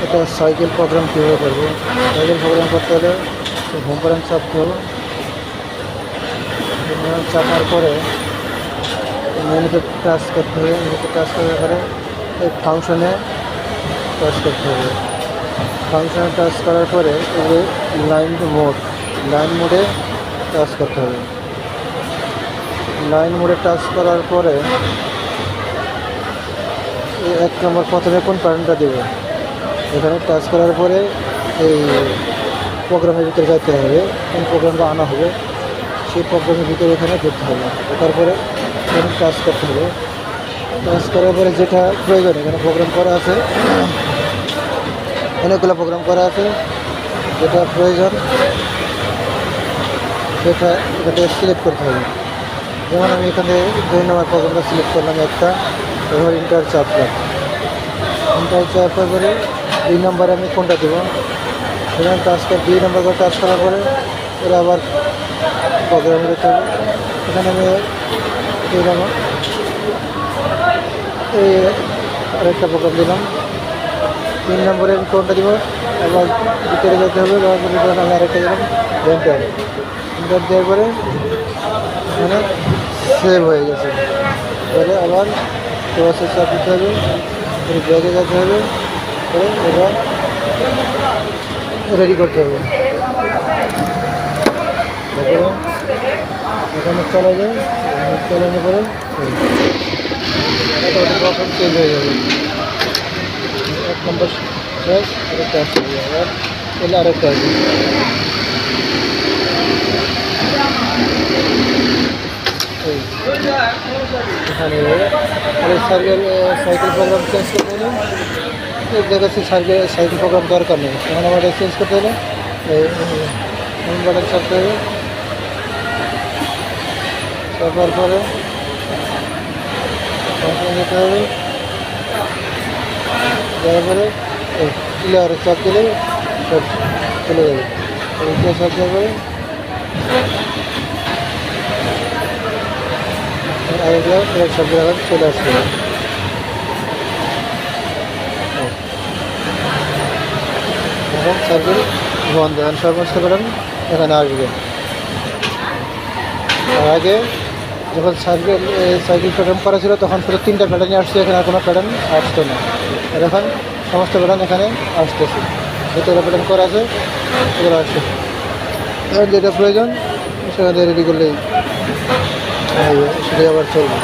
এটা cycle programme কীভাবে করবো। সাইকেল প্রোগ্রাম করতে হলে হোম বাটন চাপতে হবে। চাপার পরে মেনুতে টাচ করতে হবে। মেনুতে টাচ করার পরে এই ফাংশনে টাচ করতে হবে। ফাংশনে টাচ করার পরে এই লাইন মোডে টাচ করতে হবে। লাইন মোডে টাচ করার পরে এই 1 নম্বর প্রথমে কোন প্যাটার্নটা দেবে এখানে টাচ করার পরে এই প্রোগ্রামের ভিতরে যেতে হবে। কোন প্রোগ্রামটা আনা হবে সেই প্রোগ্রামের ভিতরে এখানে ঢুকতে হবে। ঢোকার পরে এখানে টাচ করতে হবে। টাচ করার পরে যেটা প্রয়োজন এখানে প্রোগ্রাম করা আছে, অনেকগুলো প্রোগ্রাম করা আছে। যেটা প্রয়োজন সেটা এখানে সিলেক্ট করতে হবে। যেমন আমি এখানে 2 নম্বর প্রোগ্রামটা সিলেক্ট করলাম একটা, এবার ইন্টার চাপলাম। ইন্টার চাপার পরে 2 নম্বরে আমি কোনটা দেবো সেখানে টাচ করে 2 নম্বর করে টাচ করার পরে এরা আবার প্রোগ্রামে যেতে হবে। এখানে আমি দিলাম এই আরেকটা প্রোগ্রাম দিলাম। 3 নম্বরে আমি কোনটা দিব আবার ভিতরে যেতে হবে। আমি আরেকটা দিলাম এন্টার। এন্টার দেওয়ার পরে এখানে সেভ হয়ে গেছে। এবারে আবার প্রসেস চাপ দিতে হবে, ব্যাগে যেতে হবে, এবার রেডি করতে হবে। এখানে চলে যায়, চালানোর পরে তখন চেঞ্জ হয়ে যাবে। 1 নম্বর শেষ, আরেকটা আসতে হবে। আবার এলে আরেকটা আসবে। এখানে সাইকেল প্রোগ্রাম চেঞ্জ করতে হলে এই জায়গাতে সাইকেল প্রোগ্রাম দরকার নেই। এখন আমাদের চেঞ্জ করতে হলে এই হোম বাটন চাপতে হবে। চাপার পরে যেতে হবে। যাওয়ার পরে ক্লিয়ারে চাপ দিলে সব চলে যাবে। চাপ দেওয়ার পরে আরেকটা সব জায়গায় চলে আসবে। এখন সার্কেল বন্ধ, সমস্ত করেন এখানে আসবে। আর আগে যখন সাইকেল প্যাটার্ন করা ছিল তখন শুধু 3টা প্যাটার্নই আসছে, এখানে আর কোনো প্যাটার্ন আসতো না। আর এখন সমস্ত প্যাটার্ন এখানে আসতেছে। যেটা প্যাটার্ন করা আছে এগুলো আসছে। এখন যেটা প্রয়োজন সেখানে রেডি করলেই সেটাই আবার চলবে।